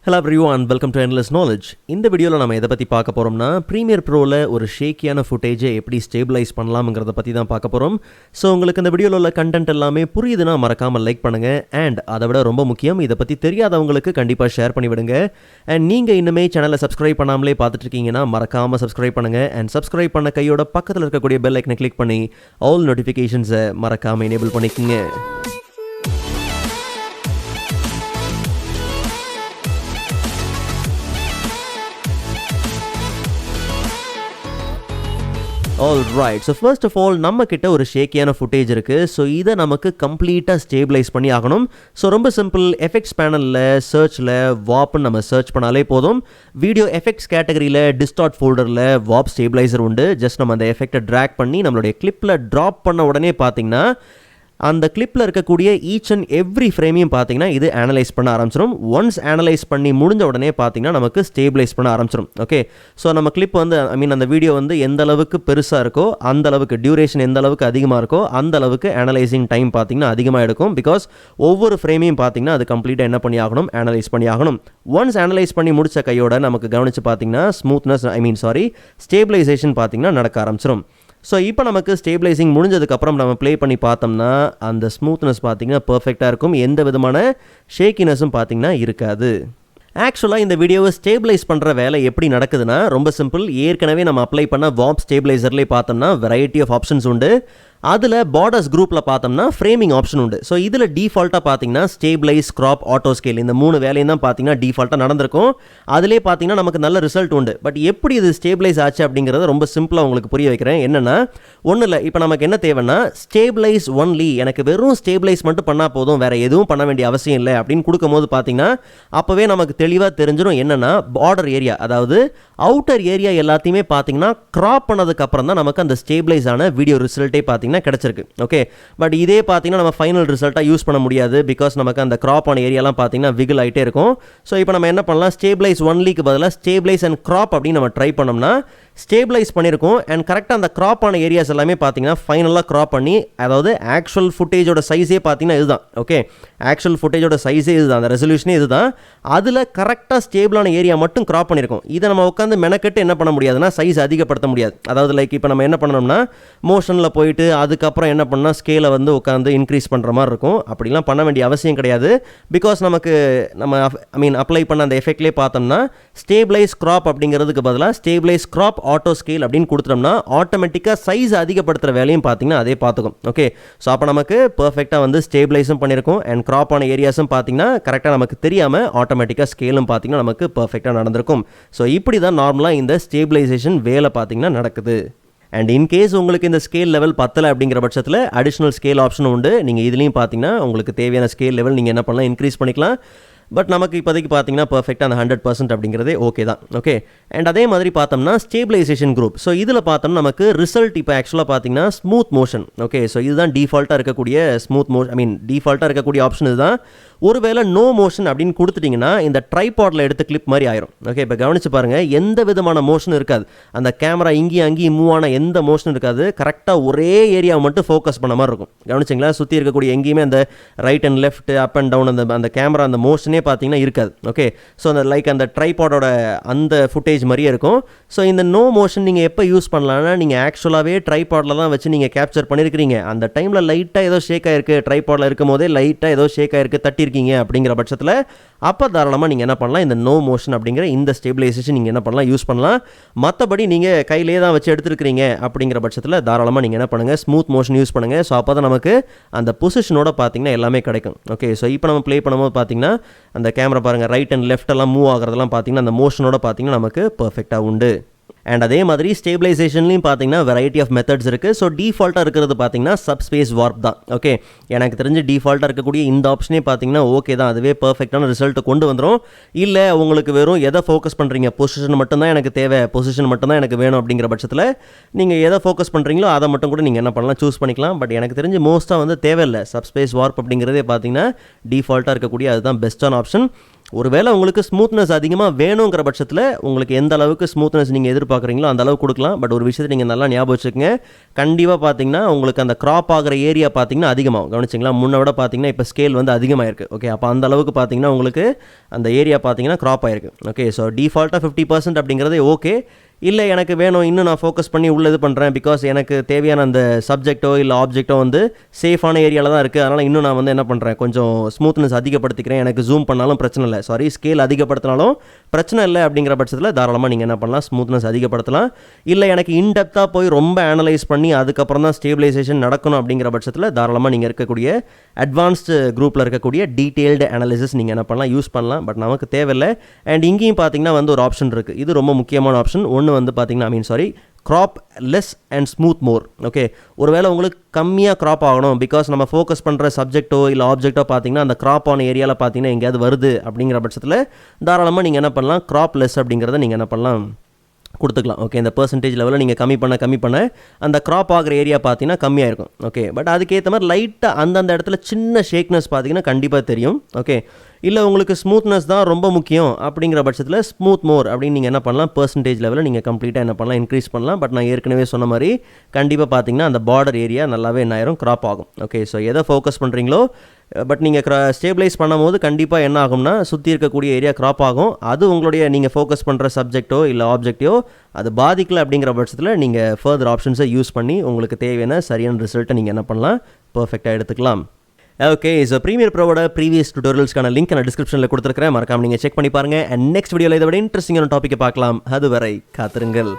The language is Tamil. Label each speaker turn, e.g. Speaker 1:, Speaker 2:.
Speaker 1: Hello everyone, welcome to Endless Knowledge. இந்த வீடியோவில் நம்ம எதை பற்றி பார்க்க போகிறோம்னா ப்ரீமியர் ப்ரோவில் ஒரு ஷேக்கியான ஃபுட்டேஜை எப்படி ஸ்டேபிளைஸ் பண்ணலாம்ங்கிறத பற்றி தான் பார்க்க போகிறோம். ஸோ உங்களுக்கு இந்த வீடியோவில் உள்ள கண்டென்ட் எல்லாமே புரியுதுன்னா மறக்காமல் லைக் பண்ணுங்கள். அண்ட் அதை விட ரொம்ப முக்கியம், இதை பற்றி தெரியாதவங்களுக்கு கண்டிப்பாக ஷேர் பண்ணிவிடுங்க. அண்ட் நீங்கள் இன்னுமே சேனலை சப்ஸ்கிரைப் பண்ணாமலே பார்த்துட்டு இருக்கீங்கன்னா மறக்காமல் சப்ஸ்கிரைப் பண்ணுங்கள். அண்ட் சப்ஸ்கிரைப் பண்ண கையோட பக்கத்தில் இருக்கக்கூடிய பெல் ஐக்கனை கிளிக் பண்ணி ஆல் நோட்டிஃபிகேஷன்ஸை மறக்காமல் எனேபிள் பண்ணிக்கோங்க. Alright, so first of all நம்ம கிட்ட ஒரு ஷேக்கியான ஃபுட்டேஜ் இருக்குது. ஸோ இதை நமக்கு கம்ப்ளீட்டாக ஸ்டேபிளைஸ் பண்ணி ஆகணும். ஸோ ரொம்ப சிம்பிள், எஃபெக்ட்ஸ் பேனலில் சர்ச்சில் வாப்னு நம்ம சர்ச் பண்ணாலே போதும். வீடியோ எஃபெக்ட்ஸ் கேட்டகரியில் டிஸ்டார்ட் ஃபோல்டரில் வாப் ஸ்டேபிளைசர் உண்டு. ஜஸ்ட் நம்ம அந்த எஃபெக்டை ட்ராக் பண்ணி நம்மளுடைய கிளிப்பில் ட்ராப் பண்ண உடனே பார்த்தீங்கன்னா அந்த கிளிப்பில் இருக்கக்கூடிய ஈச் அண்ட் எவ்ரி ஃப்ரேமையும் பார்த்தீங்கன்னா இது அனலைஸ் பண்ண ஆரம்பிச்சிடும். ஒன்ஸ் அனலைஸ் பண்ணி முடிஞ்ச உடனே பார்த்தீங்கன்னா நமக்கு ஸ்டேபிளைஸ் பண்ண ஆரம்பிச்சிடும். ஓகே, ஸோ நம்ம கிளிப் வந்து அந்த வீடியோ வந்து எந்த அளவுக்கு பெருசாக இருக்கோ அந்த அளவுக்கு டியூரேஷன் எந்த அளவுக்கு அதிகமாக இருக்கோ அந்த அளவுக்கு அனலைசிங் டைம் பார்த்தீங்கன்னா அதிகமாக எடுக்கும். பிகாஸ் ஒவ்வொரு ஃப்ரேமையும் பார்த்தீங்கன்னா அது கம்ப்ளீட்டாக என்ன பண்ணி ஆகணும், அனலைஸ் பண்ணி ஆகணும். ஒன்ஸ் அனலைஸ் பண்ணி முடித்த கையோட நமக்கு கவனித்து பார்த்தீங்கன்னா ஸ்டேபிளைசேஷன் பார்த்தீங்கன்னா நடக்க ஆரம்பிச்சிடும். ஸோ இப்போ நமக்கு ஸ்டேபிளைசிங் முடிஞ்சதுக்கப்புறம் நம்ம ப்ளே பண்ணி பார்த்தோம்னா அந்த ஸ்மூத்னஸ் பார்த்திங்கன்னா பர்ஃபெக்டாக இருக்கும். எந்த விதமான ஷேக்கினஸும் பார்த்திங்கன்னா இருக்காது. ஆக்சுவலாக இந்த வீடியோவை ஸ்டேபிளைஸ் பண்ணுற வேலை எப்படி நடக்குதுன்னா ரொம்ப சிம்பிள். ஏற்கனவே நம்ம அப்ளை பண்ண வாப் ஸ்டேபிளைசர்லேயே பார்த்தோம்னா வெரைட்டி ஆஃப் ஆப்ஷன்ஸ் உண்டு. அதில் பார்டர்ஸ் குரூப்பில் பார்த்தோம்னா ஃப்ரேமிங் ஆப்ஷன் உண்டு. ஸோ இதில் டிஃபால்ட்டாக பார்த்தீங்கன்னா ஸ்டேபிளைஸ், கிராப், ஆட்டோ ஸ்கேல் இந்த 3 வேலையும் தான் பார்த்தீங்கன்னா டிஃபால்ட்டாக நடந்திருக்கும். அதிலே பார்த்தீங்கன்னா நமக்கு நல்ல ரிசல்ட் உண்டு. பட் எப்படி இது ஸ்டேபிளைஸ் ஆச்சு அப்படிங்கிறத ரொம்ப சிம்பிளாக உங்களுக்கு புரிய வைக்கிறேன். என்னென்னா ஒன்றும் இல்லை, இப்போ நமக்கு என்ன தேவைன்னா ஸ்டேபிளைஸ் ஒன்லி, எனக்கு வெறும் ஸ்டேபிளைஸ் மட்டும் பண்ணால் போதும், வேறு எதுவும் பண்ண வேண்டிய அவசியம் இல்லை அப்படின்னு கொடுக்கும்போது பார்த்தீங்கன்னா அப்போவே நமக்கு தெளிவாக தெரிஞ்சிடும் என்னென்னா பார்டர் ஏரியா, அதாவது அவுட்டர் ஏரியா எல்லாத்தையுமே பார்த்தீங்கன்னா கிராப் பண்ணதுக்கப்புறம் தான் நமக்கு அந்த ஸ்டேபிளைஸ் ஆன வீடியோ ரிசல்ட்டே பார்த்தீங்கன்னா கிடைச்சிருக்கு. ஓகே, பட் இதே பார்த்தீங்கன்னா நம்ம ஃபைனல் ரிசல்ட்டாக யூஸ் பண்ண முடியாது. பிகாஸ் நமக்கு அந்த கிராப் ஆன ஏரியாலாம் பார்த்தீங்கன்னா விகில் ஆகிட்டே இருக்கும். ஸோ இப்போ நம்ம என்ன பண்ணலாம், ஸ்டேபிளைஸ் ஒன்லிக்கு பதிலாக ஸ்டேபிளைஸ் அண்ட் கிராப் அப்படின்னு நம்ம ட்ரை பண்ணோம்னா ஸ்டேபிளைஸ் பண்ணியிருக்கோம். அண்ட் கரெக்டாக அந்த கிராப் ஆன ஏரியாஸ் எல்லாமே பார்த்தீங்கன்னா ஃபைனலாக கிராப் பண்ணி, அதாவது ஆக்சுவல் ஃபுட்டேஜோட சைஸே பார்த்தீங்கன்னா இதுதான். ஓகே, ஆக்சுவல் ஃபுட்டேஜோட சைஸே இதுதான், அந்த ரெசல்யூஷனே இதுதான். அதில் கரெக்டாக ஸ்டேபிளான ஏரியா மட்டும் கிராப் பண்ணியிருக்கோம். இதை நம்ம உட்காந்து மெனக்கெட்டு என்ன பண்ண முடியாதுன்னா சைஸ் அதிகப்படுத்த முடியாது. அதாவது லைக் இப்போ நம்ம என்ன பண்ணணும்னா மோஷனில் போயிட்டு அதுக்கப்புறம் என்ன பண்ணால் ஸ்கேலை வந்து உட்காந்து இன்க்ரீஸ் பண்ணுற மாதிரி இருக்கும். அப்படிலாம் பண்ண வேண்டிய அவசியம் கிடையாது. பிகாஸ் நமக்கு நம்ம அப்ளை பண்ண அந்த எஃபெக்ட்லேயே பார்த்தோம்னா ஸ்டேபிளைஸ் கிராப் அப்படிங்கிறதுக்கு பதிலாக ஸ்டேபிளைஸ் கிராப் ஆட்டோ ஸ்கேல் அப்படின்னு கொடுத்துட்டோம்னா ஆட்டோமேட்டிக்காக சைஸ் அதிகப்படுத்துகிற வேலையும் பார்த்தீங்கன்னா அதே பார்த்துக்கும். ஓகே, ஸோ அப்போ நமக்கு பர்ஃபெக்டாக வந்து ஸ்டேபிளைஸும் பண்ணியிருக்கும் அண்ட் கிராப் ஆன ஏரியாஸும் பார்த்தீங்கன்னா கரெக்டாக நமக்கு தெரியாமல் ஆட்டோமேட்டிக்காக ஸ்கேலும் பார்த்தீங்கன்னா நமக்கு பர்ஃபெக்டாக நடந்திருக்கும். ஸோ இப்படி தான் நார்மலாக இந்த ஸ்டேபிளைசேஷன் வேலை பார்த்தீங்கன்னா நடக்குது. அண்ட் இன்கேஸ் உங்களுக்கு இந்த ஸ்கேல் லெவல் பத்தலை அப்படிங்கிற பட்சத்தில் அடிஷ்னல் ஸ்கேல் ஆப்ஷன் உண்டு. நீங்கள் இதுலேயும் பார்த்தீங்கன்னா உங்களுக்கு தேவையான ஸ்கேல் லெவல் நீங்கள் என்ன பண்ணலாம், இன்க்ரீஸ் பண்ணிக்கலாம். பட் நமக்கு இப்போதைக்கு பார்த்தீங்கன்னா பர்ஃபெக்டாக அந்த 100% அப்படிங்கிறதே ஓகே தான். ஓகே, அண்ட் அதே மாதிரி பார்த்தோம்னா ஸ்டேபிளைசேஷன் குரூப். ஸோ இதில் பார்த்தோம்னா நமக்கு ரிசல்ட் இப்போ ஆக்சுவலாக பார்த்தீங்கன்னா ஸ்மூத் மோஷன். ஓகே, ஸோ இதுதான் டிஃபால்ட்டாக இருக்கக்கூடிய டிஃபால்ட்டாக இருக்கக்கூடிய ஆப்ஷன் இதுதான். ஒருவேளை நோ மோஷன் அப்படின்னு கொடுத்துட்டிங்கன்னா இந்த ட்ரைபாடில் எடுத்து கிளிப் மாதிரி ஆயிரும். ஓகே, இப்போ கவனிச்சு பாருங்கள், எந்த விதமான மோஷன் இருக்காது. அந்த கேமரா இங்கேயும் அங்கேயும் மூவ் ஆன எந்த மோஷன் இருக்காது. கரெக்டாக ஒரே ஏரியாவை மட்டும் ஃபோக்கஸ் பண்ண மாதிரி இருக்கும். கவனிச்சிங்களா, சுற்றி இருக்கக்கூடிய எங்கேயுமே அந்த right and left up and down அந்த கேமரா அந்த மோஷனே பார்த்தீங்கன்னா இருக்காது. ஓகே, ஸோ அந்த லைக் அந்த ட்ரைபாடோட அந்த ஃபுட்டேஜ் மாதிரியே இருக்கும். ஸோ இந்த நோ மோஷன் நீங்கள் எப்போ யூஸ் பண்ணலாம்னா நீங்கள் ஆக்சுவலாகவே ட்ரைபாடில் தான் வச்சு நீங்கள் கேப்சர் பண்ணியிருக்கிறீங்க. அந்த டைமில் லைட்டாக ஏதோ ஷேக் ஆயிருக்கு, ட்ரைபாடில் இருக்கும் போதே லைட்டாக ஏதோ ஷேக் ஆயிருக்கு, தட்டி அப்படிங்கிற பட்சத்தில் அப்போ தாராளமாக நீங்கள் என்ன பண்ணலாம், இந்த நோ மோஷன் அப்படிங்கிற இந்த ஸ்டேபிளைசேஷன் நீங்கள் என்ன பண்ணலாம், யூஸ் பண்ணலாம். மற்றபடி நீங்கள் கையிலே தான் வச்சு எடுத்துருக்கிறீங்க அப்படிங்கிற பட்சத்தில் தாராளமாக நீங்கள் என்ன பண்ணுங்கள், ஸ்மூத் மோஷன் யூஸ் பண்ணுங்கள். ஸோ அப்போ தான் நமக்கு அந்த பொசிஷனோட பார்த்தீங்கன்னா எல்லாமே கிடைக்கும். ஓகே, ஸோ இப்போ நம்ம ப்ளே பண்ணும்போது பார்த்தீங்கன்னா அந்த கேமரா பாருங்கள் ரைட் அண்ட் லெஃப்ட் எல்லாம் மூவ் ஆகிறதெல்லாம் பார்த்தீங்கன்னா அந்த மோஷனோட பார்த்தீங்கன்னா நமக்கு பர்ஃபெக்டாக உண்டு. அண்ட் அதே மாதிரி ஸ்டேபிளைசேஷன்லையும் பார்த்தீங்கன்னா வெரைட்டி ஆஃப் மெத்தட்ஸ் இருக்குது. ஸோ டிஃபால்ட்டாக இருக்கிறது பார்த்தீங்கன்னா சப்ஸ்பேஸ் வார்ப் தான். ஓகே, எனக்கு தெரிஞ்சு டிஃபால்ட்டாக இருக்கக்கூடிய இந்த ஆப்ஷனே பார்த்தீங்கன்னா ஓகே தான், அதுவே பர்ஃபெக்டான ரிசல்ட்டு கொண்டு வந்துடும். இல்லை உங்களுக்கு வெறும் எதை ஃபோக்கஸ் பண்ணுறீங்க, பொசிஷன் மட்டும்தான் எனக்கு தேவை, பொசிஷன் மட்டும்தான் எனக்கு வேணும் அப்படிங்கிற பட்சத்தில் நீங்கள் எதை ஃபோக்கஸ் பண்ணுறீங்களோ அதை மட்டும் கூட நீங்கள் என்ன பண்ணலாம், சூஸ் பண்ணிக்கலாம். பட் எனக்கு தெரிஞ்சு மோஸ்ட்டாக வந்து தேவையில்லை. சப்ஸ்பேஸ் வார்ப் அப்படிங்கிறதே பார்த்தீங்கன்னா டிஃபால்ட்டாக இருக்கக்கூடிய அதுதான் பெஸ்ட்டான ஆப்ஷன். ஒருவேளை உங்களுக்கு ஸ்மூத்னஸ் அதிகமாக வேணுங்கிற பட்சத்தில் உங்களுக்கு எந்த அளவுக்கு ஸ்மூத்னஸ் நீங்கள் எதிர்பார்க்குறீங்களோ அந்த அளவுக்கு கொடுக்கலாம். பட் ஒரு விஷயத்தை நீங்கள் நல்லா ஞாபகம் வச்சுக்கோங்க, கண்டிப்பாக பார்த்தீங்கன்னா உங்களுக்கு அந்த கிராப் ஆகிற ஏரியா பார்த்தீங்கன்னா அதிகமாகும். கவனிச்சிங்களா, முன்ன விட பார்த்தீங்கன்னா இப்போ ஸ்கேல் வந்து அதிகமாகிருக்கு. ஓகே, அப்போ அந்த அளவுக்கு பார்த்தீங்கன்னா உங்களுக்கு அந்த ஏரியா பார்த்தீங்கன்னா கிராப் ஆகிருக்கு. ஓகே, ஸோ டிஃபால்ட்டாக 50% அப்படிங்கிறதே ஓகே. இல்லை எனக்கு வேணும், இன்னும் நான் ஃபோக்கஸ் பண்ணி உள்ளே இது பண்ணுறேன், பிகாஸ் எனக்கு தேவையான அந்த சப்ஜெக்டோ இல்லை ஆப்ஜெக்டோ வந்து சேஃபான ஏரியாவில் தான் இருக்குது, அதனால் இன்னும் நான் வந்து என்ன பண்ணுறேன், கொஞ்சம் ஸ்மூத்னஸ் அதிகப்படுத்திக்கிறேன், எனக்கு ஜூம் பண்ணாலும் பிரச்சனை இல்லை, ஸ்கேல் அதிகப்படுத்தினாலும் பிரச்சனை இல்லை அப்படிங்கிற பட்சத்தில் தாராளமாக நீங்கள் என்ன பண்ணலாம், ஸ்மூத்னஸ் அதிகப்படுத்தலாம். இல்லை எனக்கு இன்டெப்த்தாக போய் ரொம்ப அனலைஸ் பண்ணி அதுக்கப்புறம் தான் ஸ்டேபிளைசேஷன் நடக்கணும் அப்படிங்கிற பட்சத்தில் தாராளமாக நீங்கள் இருக்கக்கூடிய அட்வான்ஸ்டு குரூப்பில் இருக்கக்கூடிய டீட்டெயில்டு அனாலிசிஸ் நீங்கள் என்ன பண்ணலாம், யூஸ் பண்ணலாம். பட் நமக்கு தேவையில்லை. அண்ட் இங்கேயும் பார்த்தீங்கன்னா வந்து ஒரு ஆப்ஷன் இருக்குது, இது ரொம்ப முக்கியமான ஆப்ஷன். ஒன்று வந்து பார்த்தீங்கன்னா crop less and smooth more. Okay, ஒருவேளை உங்களுக்கு கம்மியாக க்ராப் ஆகணும், பிகாஸ் நம்ம ஃபோக்கஸ் பண்ணுற சப்ஜெக்டோ இல்லை ஆப்ஜெக்டோ பார்த்தீங்கன்னா அந்த க்ராப் ஆன ஏரியாவில் பார்த்தீங்கன்னா எங்கேயாவது வருது அப்படிங்கிற பட்சத்தில் தாராளமாக நீங்கள் என்ன பண்ணலாம், க்ராப் லெஸ் அப்படிங்கிறத நீங்கள் என்ன பண்ணலாம், கொடுத்துக்கலாம். ஓகே, இந்த பர்சன்டேஜ் லெவலில் நீங்கள் கம்மி பண்ண அந்த க்ராப் ஆகிற ஏரியா பார்த்தீங்கன்னா கம்மியாக இருக்கும். ஓகே, பட் அதுக்கேற்ற மாதிரி லைட்டாக அந்தந்த இடத்துல சின்ன ஷேக்னஸ் பார்த்தீங்கன்னா கண்டிப்பாக தெரியும். ஓகே, இல்லை உங்களுக்கு ஸ்மூத்னஸ் தான் ரொம்ப முக்கியம் அப்படிங்கிற பட்சத்தில் ஸ்மூத் மோர் அப்படின்னு நீங்கள் என்ன பண்ணலாம், பர்சன்டேஜ் லெவலில் நீங்கள் கம்ப்ளீட்டாக என்ன பண்ணலாம், இன்க்ரீஸ் பண்ணலாம். பட் நான் ஏற்கனவே சொன்ன மாதிரி கண்டிப்பாக பார்த்தீங்கன்னா அந்த பார்டர் ஏரியா நல்லாவே என்ன ஆயிரும், க்ராப் ஆகும். ஓகே, ஸோ எதை ஃபோக்கஸ் பண்ணுறீங்களோ, பட் நீங்கள் ஸ்டேபிளைஸ் பண்ணும்போது கண்டிப்பாக என்ன ஆகும்னா சுற்றி இருக்கக்கூடிய ஏரியா க்ராப் ஆகும். அது உங்களுடைய நீங்கள் ஃபோக்கஸ் பண்ணுற சப்ஜெக்டோ இல்லை ஆப்ஜெக்டோ அது பாதிக்கலை அப்படிங்கிற பட்சத்தில் நீங்கள் ஃபர்தர் ஆப்ஷன்ஸை யூஸ் பண்ணி உங்களுக்கு தேவையான சரியான ரிசல்ட்டை நீங்கள் என்ன பண்ணலாம், பர்ஃபெக்டாக எடுத்துக்கலாம். ஓகே, ஸோ ப்ரீமியர் ப்ரோவோட ப்ரீவியஸ் டியூட்டோரியல்ஸ்க்கான லிங்க் நான் டிஸ்கிரிப்ஷனில் கொடுத்துருக்கிறேன், மறக்காம நீங்கள் செக் பண்ணி பாருங்கள். அண்ட் நெக்ஸ்ட் வீடியோவில் இதை விட இன்ட்ரெஸ்டிங்கான டாப்பிக்கை பார்க்கலாம். அதுவரை காத்திருங்கள்.